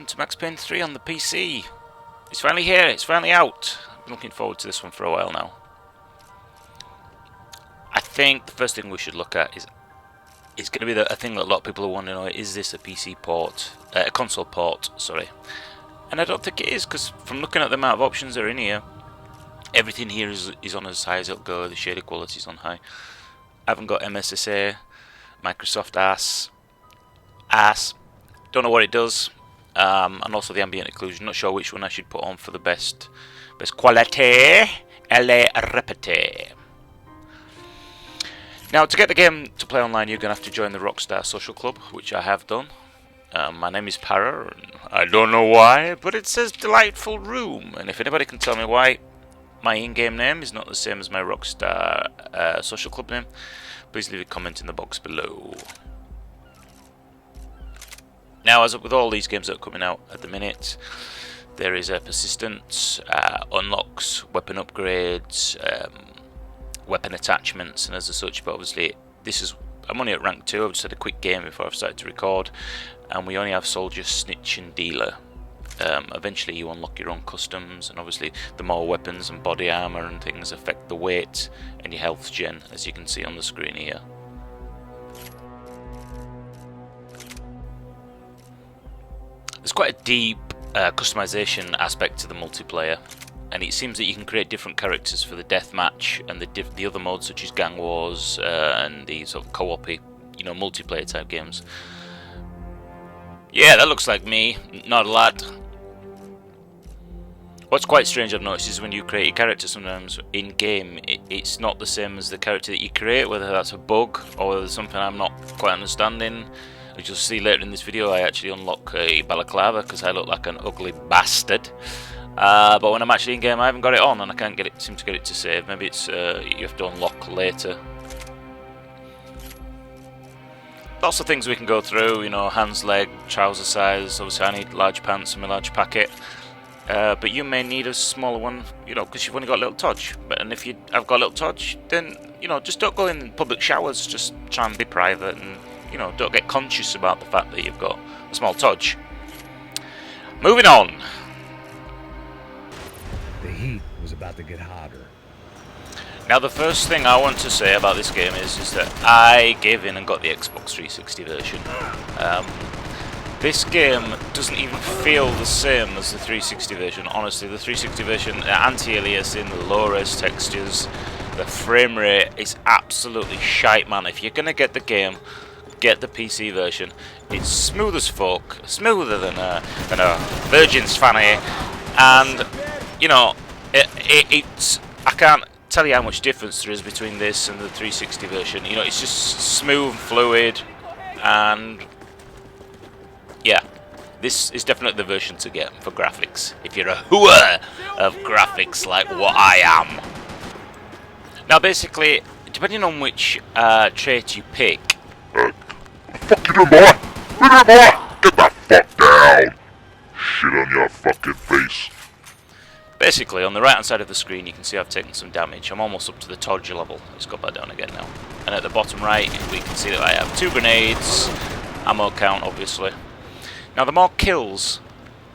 welcome to Max Payne 3 on the PC. It's finally here, it's finally out. I've been looking forward to this one for a while now. I think the first thing we should look at is going to be a thing that a lot of people are wondering, is this a PC port, a console port, sorry. And I don't think it is, because from looking at the amount of options that are in here, everything here is on as high as it'll go, the shader quality is on high. I haven't got MSSA, Microsoft ass. Don't know what it does, and also the ambient occlusion. Not sure which one I should put on for the best quality. LA repete. Now, to get the game to play online, you're going to have to join the Rockstar Social Club, which I have done. My name is Para, and I don't know why, but it says Delightful Room. And if anybody can tell me why my in-game name is not the same as my Rockstar Social Club name, please leave a comment in the box below. Now, as with all these games that are coming out at the minute, there is a persistence, unlocks, weapon upgrades, weapon attachments, and as such. But obviously, I'm only at rank 2. I've just had a quick game before I've started to record, and we only have Soldier, Snitch, and Dealer. Eventually, you unlock your own customs, and obviously, the more weapons and body armor and things affect the weight and your health gen, as you can see on the screen here. There's quite a deep customization aspect to the multiplayer, and it seems that you can create different characters for the deathmatch and the other modes such as Gang Wars and the sort of co-op-y, multiplayer type games. Yeah, that looks like me, not a lad. What's quite strange I've noticed is when you create your character sometimes in game, it's not the same as the character that you create, whether that's a bug or whether there's something I'm not quite understanding. As you'll see later in this video, I actually unlock a balaclava because I look like an ugly bastard. But when I'm actually in game, I haven't got it on and I can't seem to get it to save. Maybe it's you have to unlock later. Lots of things we can go through, hands, leg, trouser size. Obviously I need large pants and my large packet. But you may need a smaller one, because you've only got a little touch. And if I've got a little touch, then, just don't go in public showers. Just try and be private and, don't get conscious about the fact that you've got a small touch. Moving on. The heat was about to get hotter. Now, the first thing I want to say about this game is that I gave in and got the Xbox 360 version. This game doesn't even feel the same as the 360 version. Honestly, the 360 version, anti-aliasing, the low-res textures, the frame rate is absolutely shite, man. If you're going to get the game, get the PC version. It's smooth as fuck, smoother than a Virgin's fanny, and it's I can't tell you how much difference there is between this and the 360 version. It's just smooth, fluid, and yeah, this is definitely the version to get for graphics if you're a hooer of graphics like what I am. Now, basically, depending on which trait you pick. Fuck you, boy! Get the fuck down! Shit on your fucking face. Basically, on the right hand side of the screen, you can see I've taken some damage. I'm almost up to the Todger level. Let's go back down again now. And at the bottom right, we can see that I have 2 grenades, ammo count, obviously. Now, the more kills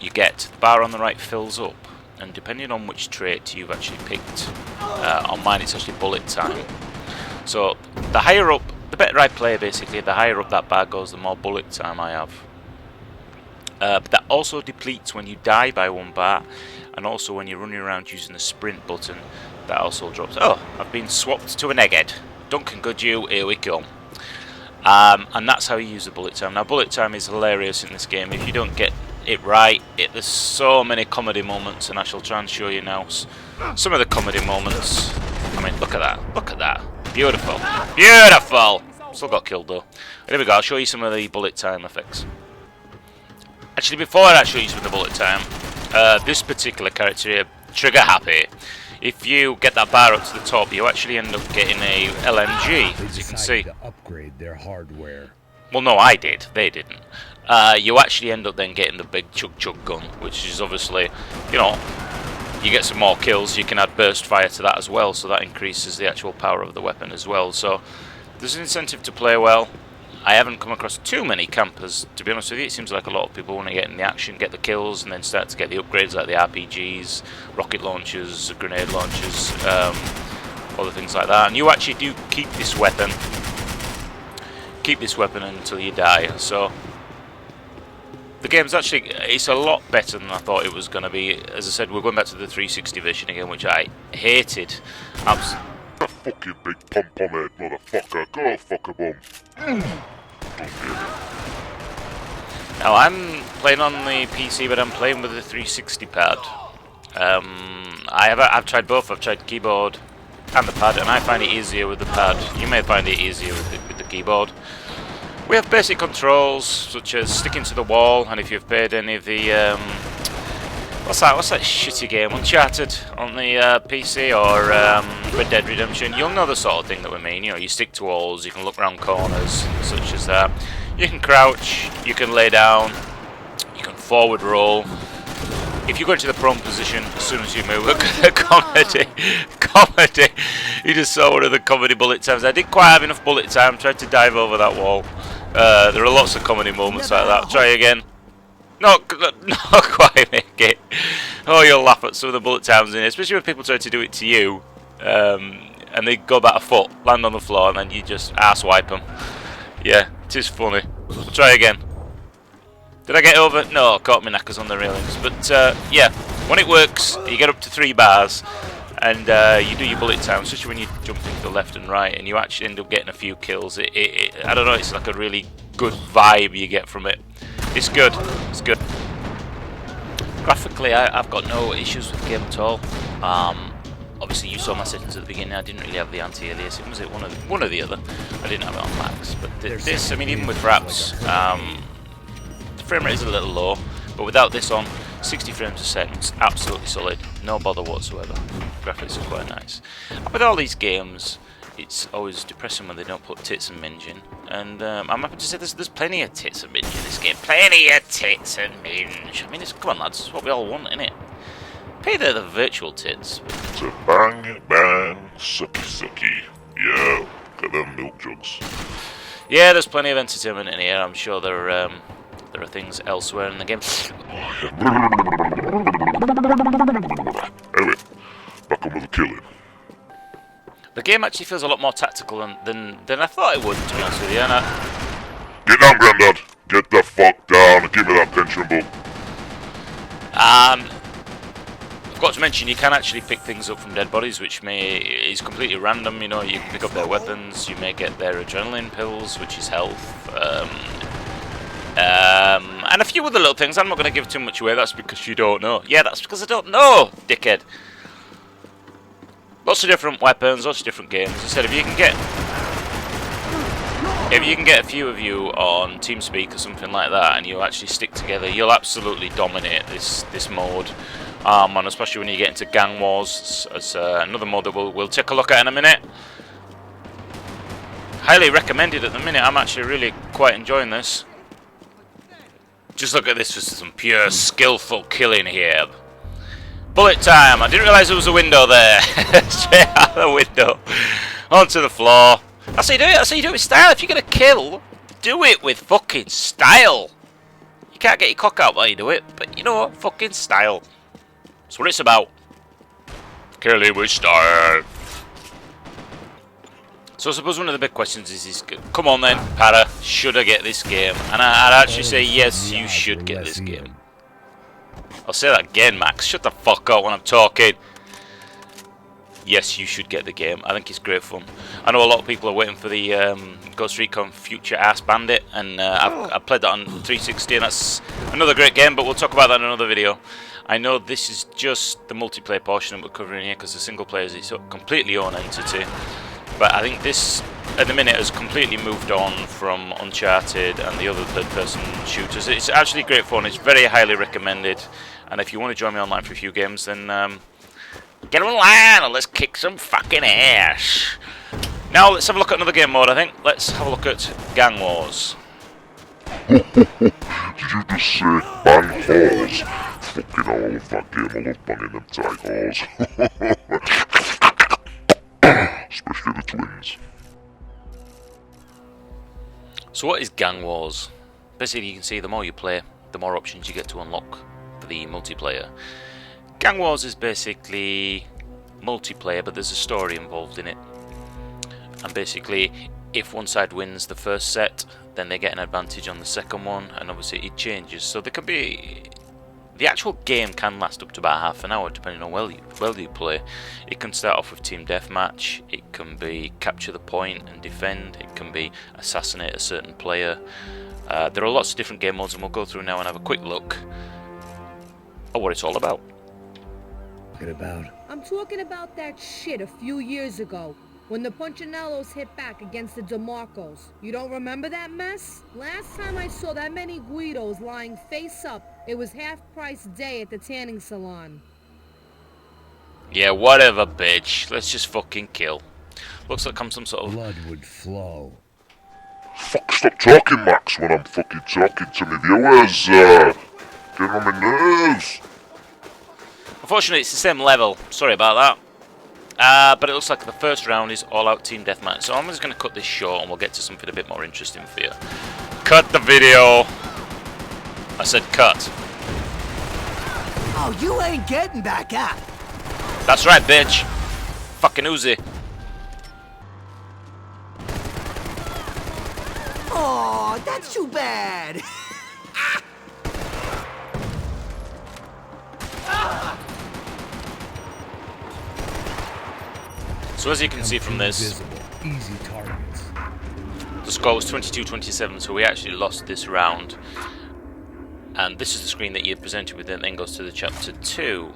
you get, the bar on the right fills up. And depending on which trait you've actually picked, on mine it's actually bullet time. So, the higher up, the better I play, basically, the higher up that bar goes, the more bullet time I have. But that also depletes when you die by 1 bar, and also when you're running around using the sprint button, that also drops. Oh, I've been swapped to an egghead. Duncan Goodyew, here we come. And that's how you use the bullet time. Now, bullet time is hilarious in this game. If you don't get it right, there's so many comedy moments, and I shall try and show you now some of the comedy moments. I mean, look at that. Look at that. Beautiful. Beautiful! Still got killed though. Here we go, I'll show you some of the bullet time effects. Actually, before I show you some of the bullet time, this particular character here, Trigger Happy, if you get that bar up to the top, you actually end up getting a LMG, as you can see. To upgrade their hardware. Well, no, I did. They didn't. You actually end up then getting the big chug gun, which is obviously, you get some more kills, you can add burst fire to that as well, so that increases the actual power of the weapon as well. So there's an incentive to play well. I haven't come across too many campers, to be honest with you. It seems like a lot of people want to get in the action, get the kills, and then start to get the upgrades like the RPGs, rocket launchers, grenade launchers, other things like that. And you actually do keep this weapon. Keep this weapon until you die. So the game's actually, it's a lot better than I thought it was going to be. As I said, we're going back to the 360 version again, which I hated. Fucking big pom-pom head motherfucker. Go fuck a bum. Now I'm playing on the PC, but I'm playing with the 360 pad. I've tried both. I've tried keyboard and the pad, and I find it easier with the pad. You may find it easier with the keyboard. We have basic controls such as sticking to the wall, and if you've played any of the what's that shitty game, Uncharted on the PC, or Red Dead Redemption, you'll know the sort of thing that we mean. You know, you stick to walls, you can look around corners, such as that. You can crouch, you can lay down, you can forward roll. If you go into the prone position, as soon as you move, look at the comedy. You just saw one of the comedy bullet times. I didn't quite have enough bullet time, tried to dive over that wall. There are lots of comedy moments like that. Try again. Not quite make it. Oh, you'll laugh at some of the bullet times in it, especially when people try to do it to you, and they go about a foot, land on the floor, and then you just arse wipe them. Yeah, it is funny. Try again. Did I get over? No, caught my knackers on the railings. But yeah, when it works, you get up to 3 bars, and you do your bullet time, especially when you jump into the left and right, and you actually end up getting a few kills. I don't know, it's like a really good vibe you get from it. It's good. It's good. Graphically, I've got no issues with the game at all. Obviously, you saw my settings at the beginning. I didn't really have the anti-aliasing. Was it one or the other? I didn't have it on max. But this, I mean, even with wraps, the frame rate is a little low. But without this on, 60 frames a second, absolutely solid. No bother whatsoever. Graphics are quite nice. And with all these games, it's always depressing when they don't put tits and minge in. And I'm happy to say there's plenty of tits and minge in this game. Plenty of tits and minge. I mean, come on, lads. It's what we all want, innit? Pay the virtual tits. To bang, bang, sucky, sucky. Yeah, got them milk jugs. Yeah, there's plenty of entertainment in here. I'm sure there are things elsewhere in the game. Anyway, back on with the killing. The game actually feels a lot more tactical than I thought it would, to be honest with you. And Get down, Grandad. Get the fuck down and give me that pension book. I've got to mention, you can actually pick things up from dead bodies, which is completely random. You know, you can pick up their weapons, you may get their adrenaline pills, which is health, and a few other little things. I'm not going to give too much away. That's because you don't know. Yeah, that's because I don't know, dickhead. Lots of different weapons, lots of different games. As I said, if you can get a few of you on TeamSpeak or something like that, and you actually stick together, you'll absolutely dominate this mode. And especially when you get into gang wars, as another mode that we'll take a look at in a minute. Highly recommended at the minute. I'm actually really quite enjoying this. Just look at this for some pure skillful killing here. Bullet time. I didn't realise there was a window there. Straight out the window. Onto the floor. That's how you do it. That's how you do it with style. If you're going to kill, do it with fucking style. You can't get your cock out while you do it. But you know what? Fucking style. That's what it's about. Killing with style. So I suppose one of the big questions is come on then, Para, should I get this game? And I'd actually say yes, you should get this game. I'll say that again, Max. Shut the fuck up when I'm talking. Yes, you should get the game. I think it's great fun. I know a lot of people are waiting for the Ghost Recon Future Ass Bandit, and I've played that on 360, and that's another great game, but we'll talk about that in another video. I know this is just the multiplayer portion that we're covering here, because the single player is its completely own entity. But I think this, at the minute, has completely moved on from Uncharted and the other third-person shooters. It's actually great fun. It's very highly recommended. And if you want to join me online for a few games, then get online and let's kick some fucking ass. Now let's have a look at another game mode, I think. Let's have a look at Gang Wars. Did you just say bang halls? Fucking I love that game. I love banging them tight halls. Especially the twins. So So what is Gang Wars? Basically, you can see the more you play, the more options you get to unlock for the multiplayer. Gang Wars is basically multiplayer, but there's a story involved in it. And basically, if one side wins the first set, then they get an advantage on the second one, and obviously it changes. So there can be... The actual game can last up to about half an hour, depending on how well you play. It can start off with team deathmatch, it can be capture the point and defend, it can be assassinate a certain player. There are lots of different game modes, and we'll go through now and have a quick look at what it's all about. I'm talking about that shit a few years ago, when the Punchinellos hit back against the DeMarcos. You don't remember that mess? Last time I saw that many Guidos lying face up, it was half-price day at the tanning salon. Yeah, whatever, bitch. Let's just fucking kill. Looks like I'm some sort of... Blood would flow. Fuck, stop talking, Max, when I'm fucking talking to my viewers. Get on my nerves. Unfortunately, it's the same level. Sorry about that. But it looks like the first round is all-out team deathmatch. So I'm just going to cut this short, and we'll get to something a bit more interesting for you. Cut the video. I said cut. Oh, you ain't getting back up. That's right, bitch. Fucking Uzi. Oh, that's too bad. So as you can see from this, Easy targets. the score was 22-27, so we actually lost this round. And this is the screen that you're presented with, and then goes to the chapter 2,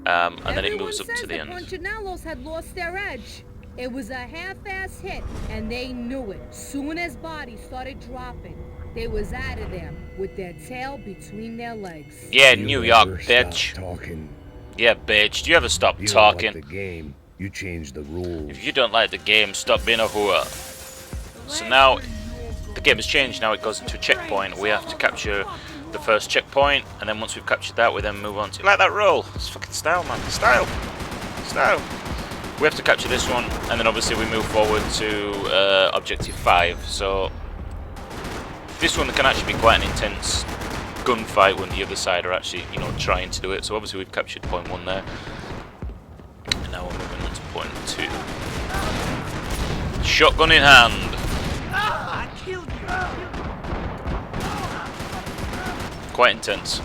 and then it moves up to the end. Everyone says the Punchinellos had lost their edge. It was a half-ass hit, and they knew it. Soon as bodies started dropping, they was out of there with their tail between their legs. Yeah, New York, bitch. Stop talking. Yeah, bitch. Do you ever stop You talking? Don't like the game. You change the rules. If you don't like the game, stop being a whore. So now, the game has changed. Now it goes into a checkpoint. We have to capture the first checkpoint, and then once we've captured that, we then move on to... You like that roll? It's fucking style, man. Style. Style. We have to capture this one, and then obviously we move forward to Objective 5. So, this one can actually be quite an intense gunfight when the other side are actually, you know, trying to do it. So obviously we've captured point 1 there. And now we're moving on to point 2. Shotgun in hand. I killed you. Quite intense.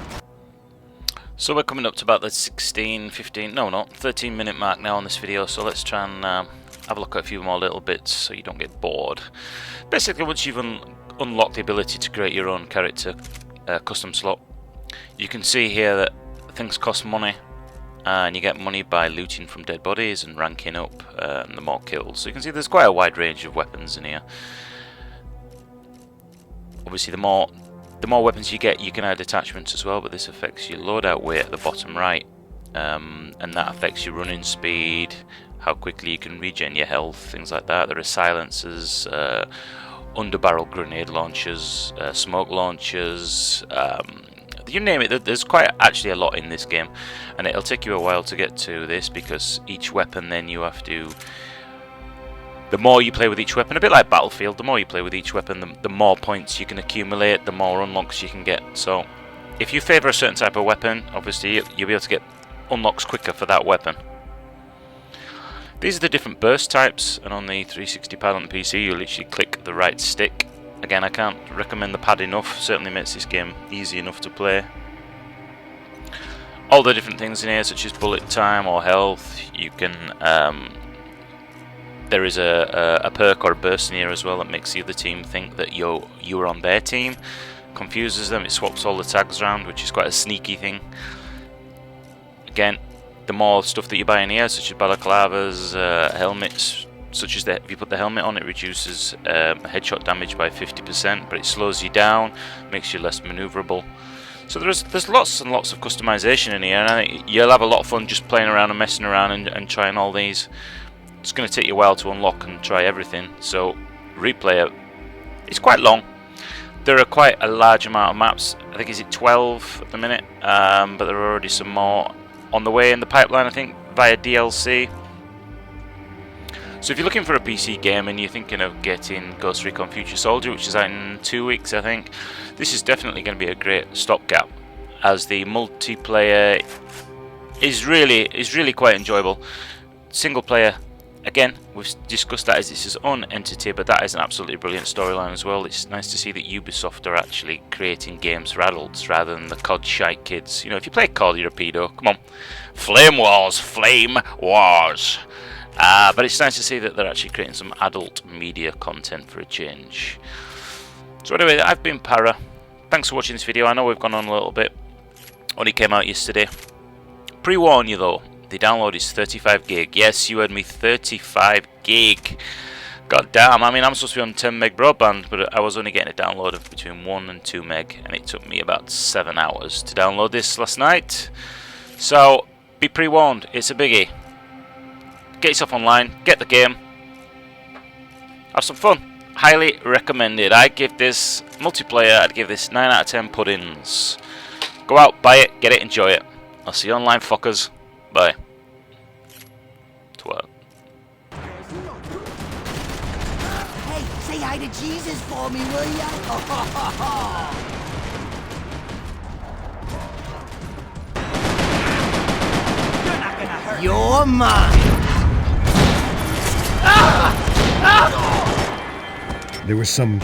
So we're coming up to about the 13 minute mark now on this video, so let's try and have a look at a few more little bits so you don't get bored. Basically, once you've unlocked the ability to create your own character custom slot, you can see here that things cost money, and you get money by looting from dead bodies and ranking up and the more kills. So you can see there's quite a wide range of weapons in here. Obviously, the more weapons you get, you can add attachments as well, but this affects your loadout weight at the bottom right, and that affects your running speed, how quickly you can regen your health, things like that. There are silencers, underbarrel grenade launchers, smoke launchers, you name it. There's quite actually a lot in this game, and it'll take you a while to get to this because each weapon then you have to... The more you play with each weapon, a bit like Battlefield, the more you play with each weapon, the more points you can accumulate, the more unlocks you can get. So, if you favour a certain type of weapon, obviously you'll be able to get unlocks quicker for that weapon. These are the different burst types, and on the 360 pad on the PC, you literally click the right stick. Again, I can't recommend the pad enough, certainly makes this game easy enough to play. All the different things in here, such as bullet time or health, you can... There is a perk or a burst in here as well that makes the other team think that you're on their team. Confuses them, it swaps all the tags around, which is quite a sneaky thing. Again, the more stuff that you buy in here, such as balaclavas, helmets, such as if you put the helmet on, it reduces headshot damage by 50%, but it slows you down, makes you less maneuverable. So there's lots and lots of customization in here, and I think you'll have a lot of fun just playing around and messing around and trying all these. It's going to take you a while to unlock and try everything, so replay it. It's quite long. There are quite a large amount of maps. I think is it 12 at the minute, but there are already some more on the way in the pipeline, I think, via DLC. So if you're looking for a PC game and you're thinking of getting Ghost Recon Future Soldier, which is out in 2 weeks I think, this is definitely going to be a great stopgap, as the multiplayer is really quite enjoyable. Single player, again, we've discussed that as it's its own entity, but that is an absolutely brilliant storyline as well. It's nice to see that Ubisoft are actually creating games for adults rather than the COD shite kids. You know, if you play COD, you're a pedo. Come on. Flame Wars, Flame Wars. But it's nice to see that they're actually creating some adult media content for a change. So anyway, I've been Para. Thanks for watching this video. I know we've gone on a little bit. Only came out yesterday. Pre-warn you though, the download is 35 gig. Yes, you heard me, 35 gig. God damn, I mean, I'm supposed to be on 10 meg broadband, but I was only getting a download of between 1 and 2 meg, and it took me about 7 hours to download this last night. So, be pre-warned, it's a biggie. Get yourself online, get the game, have some fun. Highly recommended. I give this multiplayer, I'd give this 9 out of 10 puddings. Go out, buy it, get it, enjoy it. I'll see you online, fuckers. Bye. Twat. Hey, say hi to Jesus for me, will ya? You're not gonna hurt. You're mine. There was some